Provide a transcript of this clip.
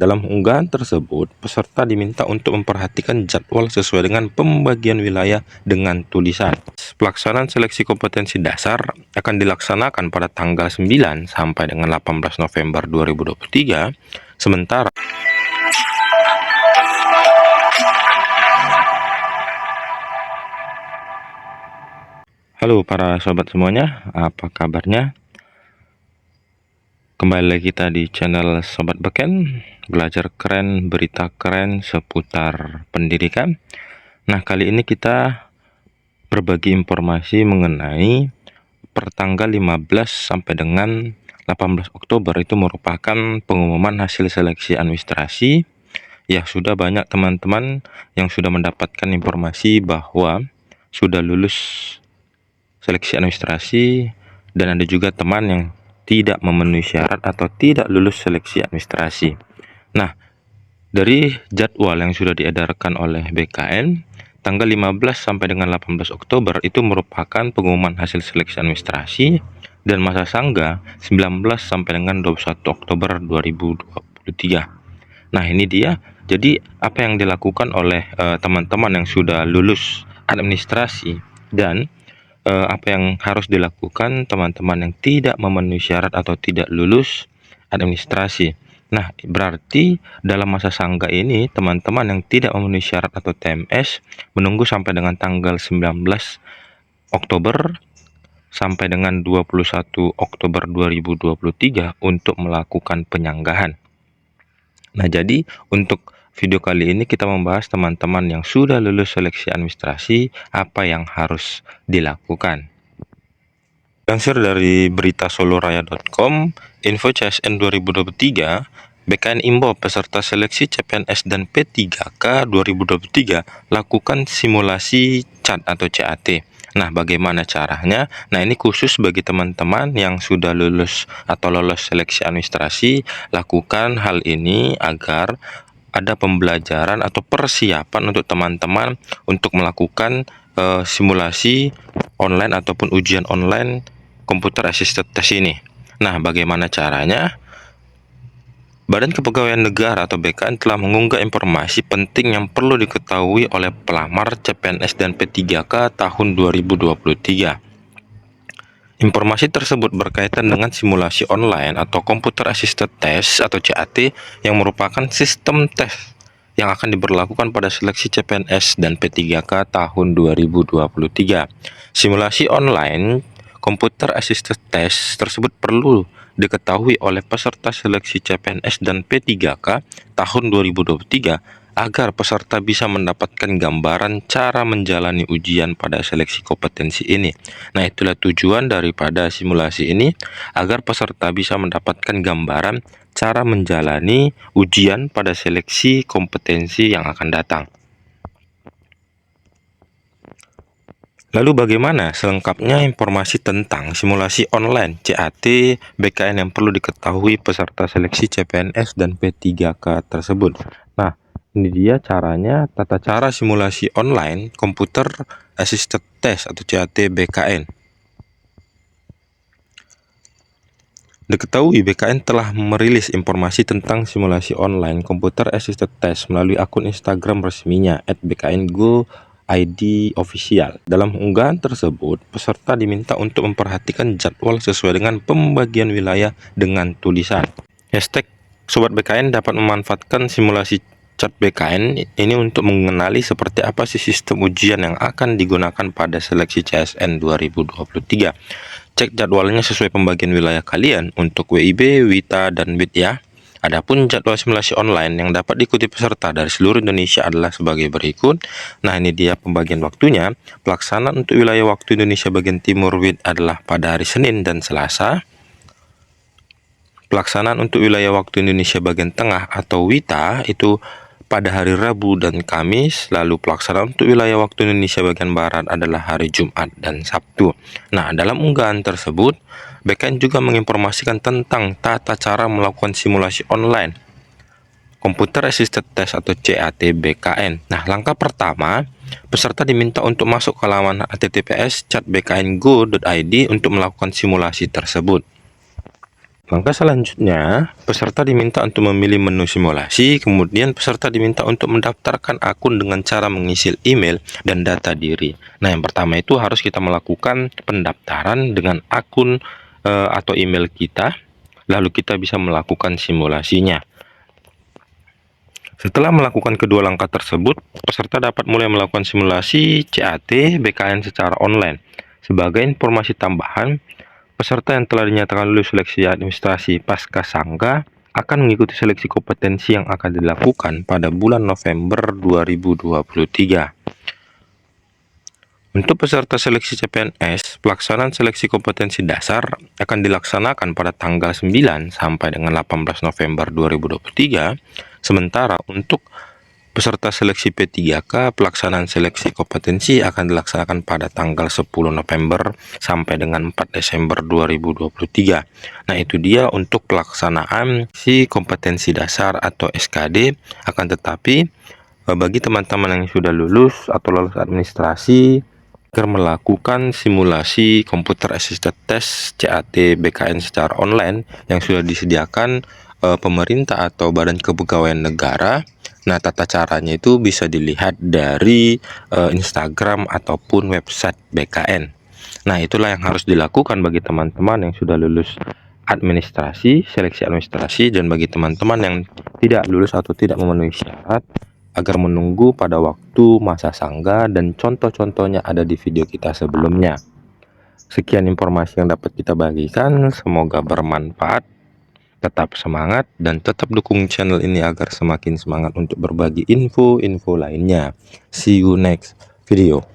Dalam unggahan tersebut, peserta diminta untuk memperhatikan jadwal sesuai dengan pembagian wilayah dengan tulisan. Pelaksanaan seleksi kompetensi dasar akan dilaksanakan pada tanggal 9 sampai dengan 18 November 2023, sementara Halo para sobat semuanya, apa kabarnya? Kembali lagi kita di channel Sobat Beken, belajar keren, berita keren seputar pendidikan. Nah, kali ini kita berbagi informasi mengenai pertanggal 15 sampai dengan 18 Oktober itu merupakan pengumuman hasil seleksi administrasi. Ya, sudah banyak teman-teman yang sudah mendapatkan informasi bahwa sudah lulus seleksi administrasi, dan ada juga teman yang tidak memenuhi syarat atau tidak lulus seleksi administrasi. Nah, dari jadwal yang sudah diedarkan oleh BKN, tanggal 15 sampai dengan 18 Oktober itu merupakan pengumuman hasil seleksi administrasi, dan masa sangga 19 sampai dengan 21 Oktober 2023. Nah, ini dia. Jadi, apa yang dilakukan oleh teman-teman yang sudah lulus administrasi, dan apa yang harus dilakukan teman-teman yang tidak memenuhi syarat atau tidak lulus administrasi. Nah, berarti dalam masa sangga ini teman-teman yang tidak memenuhi syarat atau TMS menunggu sampai dengan tanggal 19 Oktober sampai dengan 21 Oktober 2023 untuk melakukan penyanggahan. Nah, jadi untuk video kali ini kita membahas teman-teman yang sudah lulus seleksi administrasi, apa yang harus dilakukan. Lansir dari berita soloraya.com, info CSN 2023, BKN imbau peserta seleksi CPNS dan P3K 2023 lakukan simulasi CAT atau CAT. Nah, bagaimana caranya? Nah, ini khusus bagi teman-teman yang sudah lulus atau lolos seleksi administrasi. Lakukan hal ini agar ada pembelajaran atau persiapan untuk teman-teman untuk melakukan simulasi online ataupun ujian online computer assisted test ini. Nah, bagaimana caranya? Badan Kepegawaian Negara atau BKN telah mengunggah informasi penting yang perlu diketahui oleh pelamar CPNS dan P3K tahun 2023. Informasi tersebut berkaitan dengan simulasi online atau Computer Assisted Test atau CAT yang merupakan sistem tes yang akan diberlakukan pada seleksi CPNS dan P3K tahun 2023. Simulasi online Computer Assisted Test tersebut perlu diketahui oleh peserta seleksi CPNS dan P3K tahun 2023 agar peserta bisa mendapatkan gambaran cara menjalani ujian pada seleksi kompetensi ini. Nah, itulah tujuan daripada simulasi ini, agar peserta bisa mendapatkan gambaran cara menjalani ujian pada seleksi kompetensi yang akan datang. Lalu bagaimana selengkapnya informasi tentang simulasi online CAT BKN yang perlu diketahui peserta seleksi CPNS dan P3K tersebut? Nah, ini dia caranya, tata cara simulasi online Computer Assisted Test atau CAT BKN. Diketahui BKN telah merilis informasi tentang simulasi online Computer Assisted Test melalui akun Instagram resminya @bkngo_id official. Dalam unggahan tersebut, peserta diminta untuk memperhatikan jadwal sesuai dengan pembagian wilayah dengan tulisan. Hashtag Sobat BKN dapat memanfaatkan simulasi CAT BKN ini untuk mengenali seperti apa sih sistem ujian yang akan digunakan pada seleksi CSN 2023. Cek jadwalnya sesuai pembagian wilayah kalian untuk WIB, WITA, dan WIT ya. Adapun jadwal simulasi online yang dapat diikuti peserta dari seluruh Indonesia adalah sebagai berikut. Nah, ini dia pembagian waktunya. Pelaksanaan untuk wilayah waktu Indonesia bagian timur WIT adalah pada hari Senin dan Selasa. Pelaksanaan untuk wilayah waktu Indonesia bagian tengah atau WITA itu pada hari Rabu dan Kamis. Lalu pelaksanaan untuk wilayah waktu Indonesia bagian Barat adalah hari Jumat dan Sabtu. Nah, dalam unggahan tersebut, BKN juga menginformasikan tentang tata cara melakukan simulasi online Computer Assisted Test atau CAT BKN. Nah, langkah pertama, peserta diminta untuk masuk ke laman https.chatbkngo.id untuk melakukan simulasi tersebut. Langkah selanjutnya, peserta diminta untuk memilih menu simulasi, kemudian peserta diminta untuk mendaftarkan akun dengan cara mengisi email dan data diri. Nah, yang pertama itu harus kita melakukan pendaftaran dengan akun atau email kita, lalu kita bisa melakukan simulasinya. Setelah melakukan kedua langkah tersebut, peserta dapat mulai melakukan simulasi CAT BKN secara online. Sebagai informasi tambahan, peserta yang telah dinyatakan lulus seleksi administrasi pasca sangga akan mengikuti seleksi kompetensi yang akan dilakukan pada bulan November 2023. Untuk peserta seleksi CPNS, pelaksanaan seleksi kompetensi dasar akan dilaksanakan pada tanggal 9 sampai dengan 18 November 2023. Sementara untuk peserta seleksi P3K, pelaksanaan seleksi kompetensi akan dilaksanakan pada tanggal 10 November sampai dengan 4 Desember 2023. Nah, itu dia untuk pelaksanaan si kompetensi dasar atau SKD. Akan tetapi, bagi teman-teman yang sudah lulus atau lulus administrasi, agar melakukan simulasi komputer assisted test CAT BKN secara online yang sudah disediakan pemerintah atau Badan Kepegawaian Negara. Nah, tata caranya itu bisa dilihat dari Instagram ataupun website BKN. Nah, itulah yang harus dilakukan bagi teman-teman yang sudah lulus administrasi, seleksi administrasi, dan bagi teman-teman yang tidak lulus atau tidak memenuhi syarat, agar menunggu pada waktu masa sangga, dan contoh-contohnya ada di video kita sebelumnya. Sekian informasi yang dapat kita bagikan, semoga bermanfaat. Tetap semangat dan tetap dukung channel ini agar semakin semangat untuk berbagi info-info lainnya. See you next video.